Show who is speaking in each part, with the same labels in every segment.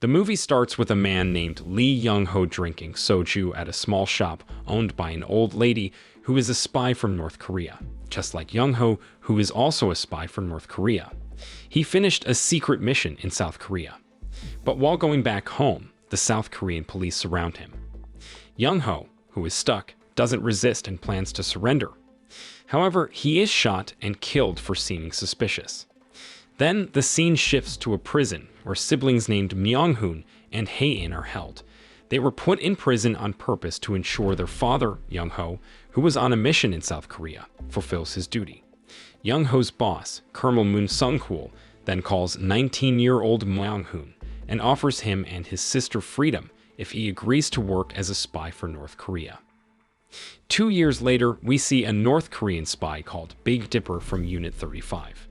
Speaker 1: The movie starts with a man named Lee Young-ho drinking soju at a small shop owned by an old lady who is a spy from North Korea, just like Young-ho, who is also a spy from North Korea. He finished a secret mission in South Korea. But while going back home, the South Korean police surround him. Young-ho, who is stuck, doesn't resist and plans to surrender. However, he is shot and killed for seeming suspicious. Then the scene shifts to a prison where siblings named Myung-hoon and Hayin are held. They were put in prison on purpose to ensure their father, Young-ho, who was on a mission in South Korea, fulfills his duty. Young-ho's boss, Colonel Moon Sung-kwol, then calls 19-year-old Myung-hoon and offers him and his sister freedom if he agrees to work as a spy for North Korea. 2 years later, we see a North Korean spy called Big Dipper from Unit 35.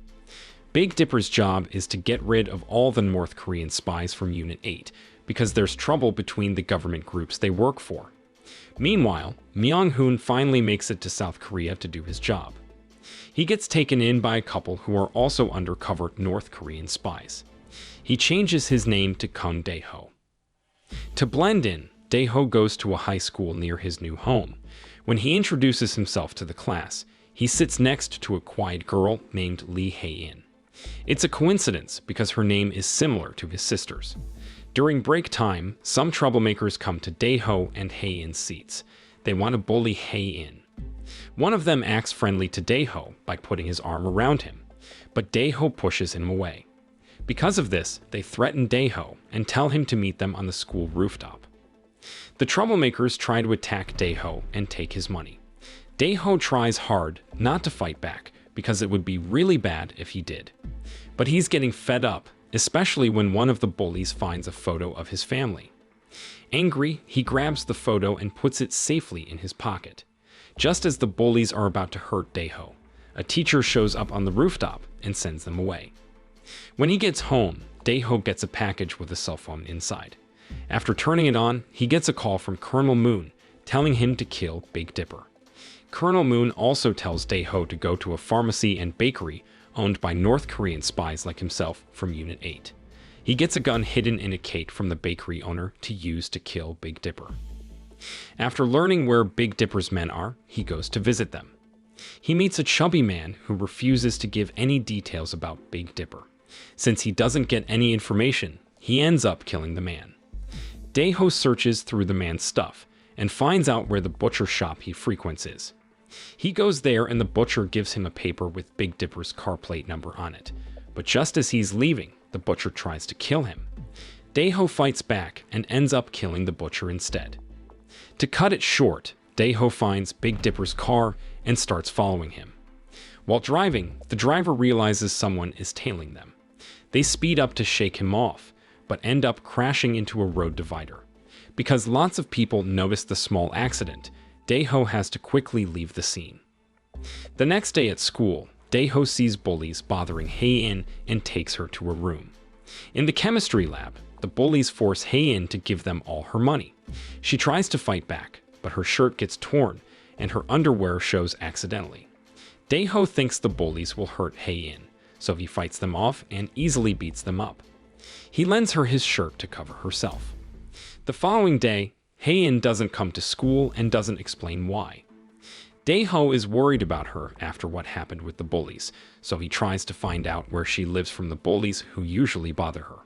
Speaker 1: Big Dipper's job is to get rid of all the North Korean spies from Unit 8 because there's trouble between the government groups they work for. Meanwhile, Myung-hoon finally makes it to South Korea to do his job. He gets taken in by a couple who are also undercover North Korean spies. He changes his name to Kun Dae-ho. To blend in, Dae-ho goes to a high school near his new home. When he introduces himself to the class, he sits next to a quiet girl named Lee Hayin. It's a coincidence because her name is similar to his sister's. During break time, some troublemakers come to Dae-ho and Hayin's seats. They want to bully Hayin. One of them acts friendly to Dae-ho by putting his arm around him, but Dae-ho pushes him away. Because of this, they threaten Dae-ho and tell him to meet them on the school rooftop. The troublemakers try to attack Dae-ho and take his money. Dae-ho tries hard not to fight back because it would be really bad if he did. But he's getting fed up, especially when one of the bullies finds a photo of his family. Angry, he grabs the photo and puts it safely in his pocket. Just as the bullies are about to hurt Dae-ho, a teacher shows up on the rooftop and sends them away. When he gets home, Dae-ho gets a package with a cell phone inside. After turning it on, he gets a call from Colonel Moon telling him to kill Big Dipper. Colonel Moon also tells Dae-ho to go to a pharmacy and bakery owned by North Korean spies like himself from Unit 8. He gets a gun hidden in a cake from the bakery owner to use to kill Big Dipper. After learning where Big Dipper's men are, he goes to visit them. He meets a chubby man who refuses to give any details about Big Dipper. Since he doesn't get any information, he ends up killing the man. Dae-ho searches through the man's stuff and finds out where the butcher shop he frequents is. He goes there and the butcher gives him a paper with Big Dipper's car plate number on it. But just as he's leaving, the butcher tries to kill him. Dae-ho fights back and ends up killing the butcher instead. To cut it short, Dae-ho finds Big Dipper's car and starts following him. While driving, the driver realizes someone is tailing them. They speed up to shake him off, but end up crashing into a road divider. Because lots of people notice the small accident, Dae-ho has to quickly leave the scene. The next day at school, Dae-ho sees bullies bothering Hayin and takes her to a room. In the chemistry lab, the bullies force Hayin to give them all her money. She tries to fight back, but her shirt gets torn and her underwear shows accidentally. Dae-ho thinks the bullies will hurt Hayin, so he fights them off and easily beats them up. He lends her his shirt to cover herself. The following day, Hayin doesn't come to school and doesn't explain why. Dae-ho is worried about her after what happened with the bullies, so he tries to find out where she lives from the bullies who usually bother her.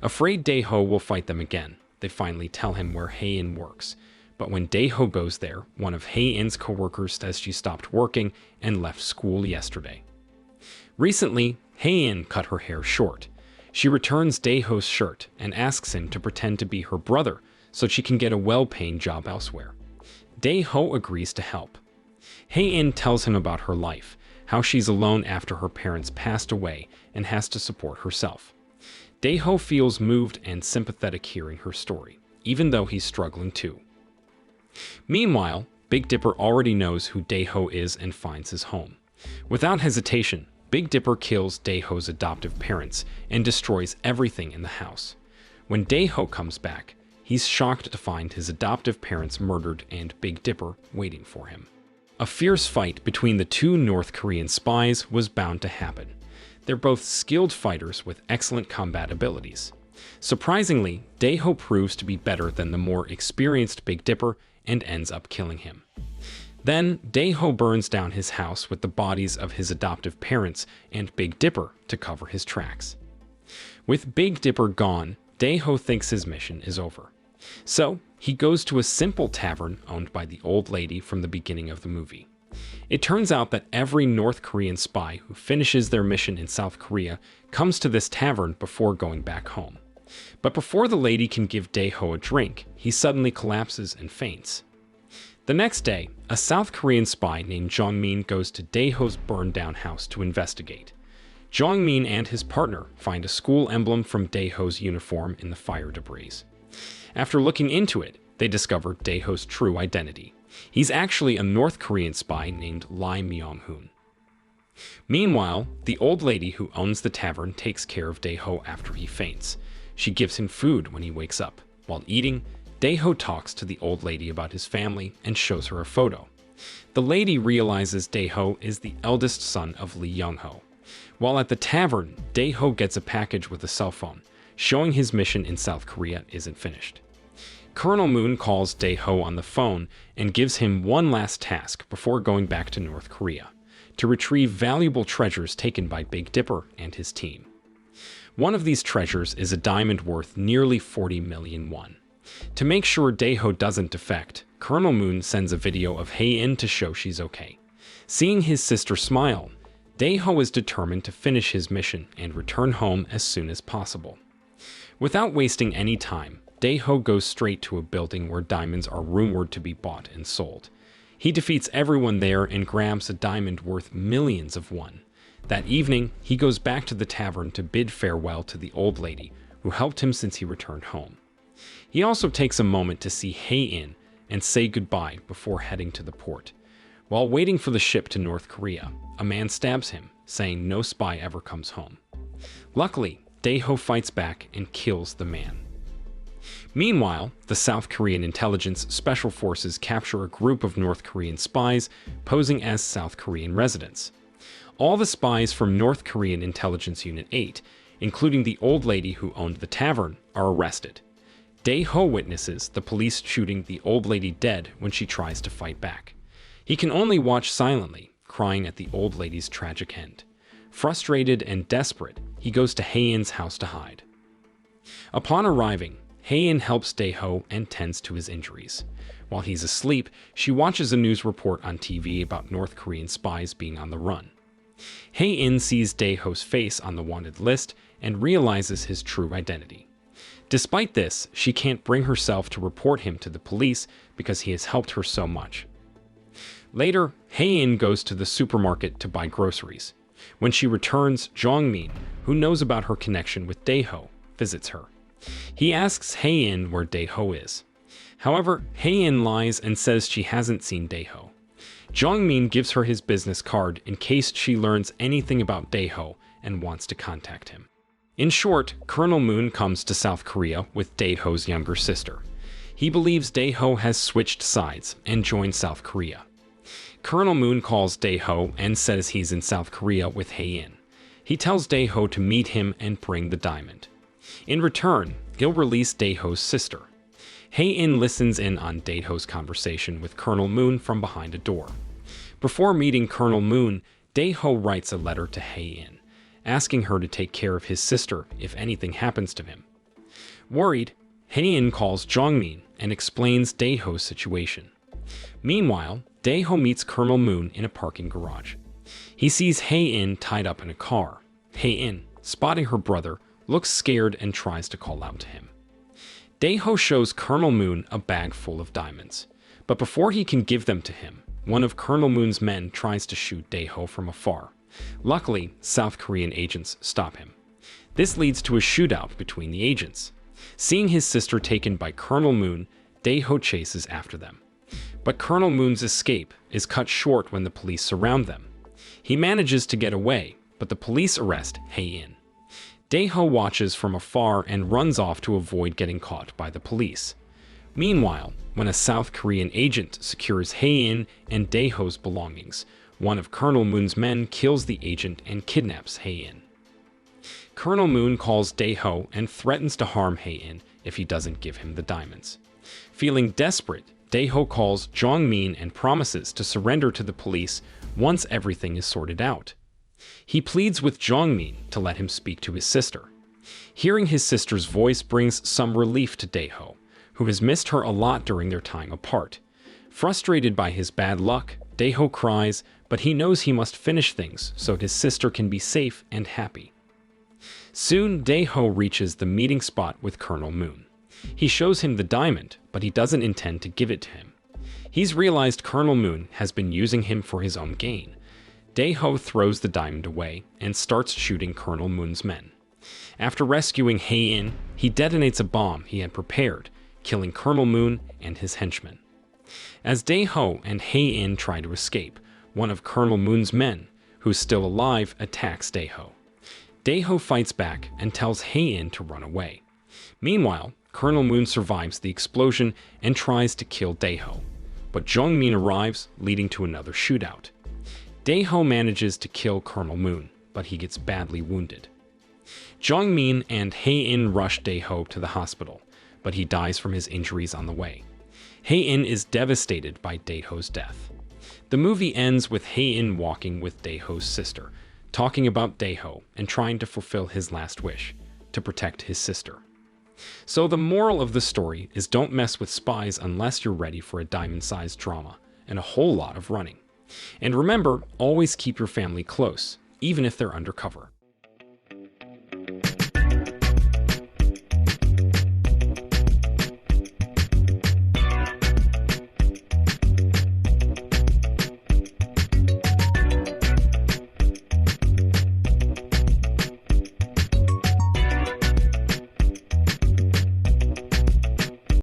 Speaker 1: Afraid Dae-ho will fight them again, they finally tell him where Hayin works. But when Dae-ho goes there, one of Hayin's coworkers says she stopped working and left school yesterday. Recently, Hayin cut her hair short. She returns Dae-ho's shirt and asks him to pretend to be her brother so she can get a well-paying job elsewhere. Dae-ho agrees to help. Hayin tells him about her life, how she's alone after her parents passed away and has to support herself. Dae-ho feels moved and sympathetic hearing her story, even though he's struggling too. Meanwhile, Big Dipper already knows who Dae-ho is and finds his home. Without hesitation, Big Dipper kills Dae-ho's adoptive parents and destroys everything in the house. When Dae-ho comes back, he's shocked to find his adoptive parents murdered and Big Dipper waiting for him. A fierce fight between the two North Korean spies was bound to happen. They're both skilled fighters with excellent combat abilities. Surprisingly, Dae-ho proves to be better than the more experienced Big Dipper and ends up killing him. Then, Dae-ho burns down his house with the bodies of his adoptive parents and Big Dipper to cover his tracks. With Big Dipper gone, Dae-ho thinks his mission is over. So, he goes to a simple tavern owned by the old lady from the beginning of the movie. It turns out that every North Korean spy who finishes their mission in South Korea comes to this tavern before going back home. But before the lady can give Dae-ho a drink, he suddenly collapses and faints. The next day, a South Korean spy named Jong-min goes to Dae-ho's burned-down house to investigate. Jong-min and his partner find a school emblem from Dae-ho's uniform in the fire debris. After looking into it, they discover Dae-ho's true identity. He's actually a North Korean spy named Lee Myung-hoon. Meanwhile, the old lady who owns the tavern takes care of Dae-ho after he faints. She gives him food when he wakes up. While eating, Dae-ho talks to the old lady about his family and shows her a photo. The lady realizes Dae-ho is the eldest son of Lee Young-ho. While at the tavern, Dae-ho gets a package with a cell phone, showing his mission in South Korea isn't finished. Colonel Moon calls Dae-ho on the phone and gives him one last task before going back to North Korea, to retrieve valuable treasures taken by Big Dipper and his team. One of these treasures is a diamond worth nearly 40 million won. To make sure Dae-ho doesn't defect, Colonel Moon sends a video of Hayin to show she's okay. Seeing his sister smile, Dae-ho is determined to finish his mission and return home as soon as possible. Without wasting any time, Dae-ho goes straight to a building where diamonds are rumored to be bought and sold. He defeats everyone there and grabs a diamond worth millions of won. That evening, he goes back to the tavern to bid farewell to the old lady who helped him since he returned home. He also takes a moment to see Hayin and say goodbye before heading to the port. While waiting for the ship to North Korea, a man stabs him, saying no spy ever comes home. Luckily, Dae-ho fights back and kills the man. Meanwhile, the South Korean intelligence special forces capture a group of North Korean spies posing as South Korean residents. All the spies from North Korean Intelligence Unit 8, including the old lady who owned the tavern, are arrested. Dae-ho witnesses the police shooting the old lady dead when she tries to fight back. He can only watch silently, crying at the old lady's tragic end. Frustrated and desperate, he goes to Hayin's house to hide. Upon arriving, Hayin helps Dae-ho and tends to his injuries. While he's asleep, she watches a news report on TV about North Korean spies being on the run. Hayin sees Dae-ho's face on the wanted list and realizes his true identity. Despite this, she can't bring herself to report him to the police because he has helped her so much. Later, Hayin goes to the supermarket to buy groceries. When she returns, Jong-min, who knows about her connection with Dae-ho, visits her. He asks Hayin where Dae-ho is. However, Hayin lies and says she hasn't seen Dae-ho. Jong-min gives her his business card in case she learns anything about Dae-ho and wants to contact him. In short, Colonel Moon comes to South Korea with Dae-ho's younger sister. He believes Dae-ho has switched sides and joined South Korea. Colonel Moon calls Dae-ho and says he's in South Korea with Hayin. He tells Dae-ho to meet him and bring the diamond. In return, he'll release Dae-ho's sister. Hayin listens in on Dae-ho's conversation with Colonel Moon from behind a door. Before meeting Colonel Moon, Dae-ho writes a letter to Hayin, asking her to take care of his sister if anything happens to him. Worried, Hayin calls Jong-min and explains Dae-ho's situation. Meanwhile, Dae-ho meets Colonel Moon in a parking garage. He sees Hayin tied up in a car. Hayin, spotting her brother, looks scared and tries to call out to him. Dae-ho shows Colonel Moon a bag full of diamonds, but before he can give them to him, one of Colonel Moon's men tries to shoot Dae-ho from afar. Luckily, South Korean agents stop him. This leads to a shootout between the agents. Seeing his sister taken by Colonel Moon, Dae-ho chases after them. But Colonel Moon's escape is cut short when the police surround them. He manages to get away, but the police arrest Hayin. Dae-ho watches from afar and runs off to avoid getting caught by the police. Meanwhile, when a South Korean agent secures Hayin and Dae-ho's belongings, one of Colonel Moon's men kills the agent and kidnaps Hayin. Colonel Moon calls Dae-ho and threatens to harm Hayin if he doesn't give him the diamonds. Feeling desperate, Dae-ho calls Jong-min and promises to surrender to the police once everything is sorted out. He pleads with Jong-min to let him speak to his sister. Hearing his sister's voice brings some relief to Dae-ho, who has missed her a lot during their time apart. Frustrated by his bad luck, Dae-ho cries, but he knows he must finish things so his sister can be safe and happy. Soon, Dae-ho reaches the meeting spot with Colonel Moon. He shows him the diamond, but he doesn't intend to give it to him. He's realized Colonel Moon has been using him for his own gain. Dae-ho throws the diamond away and starts shooting Colonel Moon's men. After rescuing Hayin, he detonates a bomb he had prepared, killing Colonel Moon and his henchmen. As Dae-ho and Hayin try to escape, one of Colonel Moon's men, who's still alive, attacks Dae-ho. Dae-ho fights back and tells Hayin to run away. Meanwhile, Colonel Moon survives the explosion and tries to kill Dae-ho, but Jong-min arrives, leading to another shootout. Dae-ho manages to kill Colonel Moon, but he gets badly wounded. Jong-min and Hayin rush Dae-ho to the hospital, but he dies from his injuries on the way. Hayin is devastated by Dae-ho's death. The movie ends with Hayin walking with Dae-ho's sister, talking about Dae-ho and trying to fulfill his last wish, to protect his sister. So the moral of the story is don't mess with spies unless you're ready for a diamond-sized drama and a whole lot of running. And remember, always keep your family close, even if they're undercover.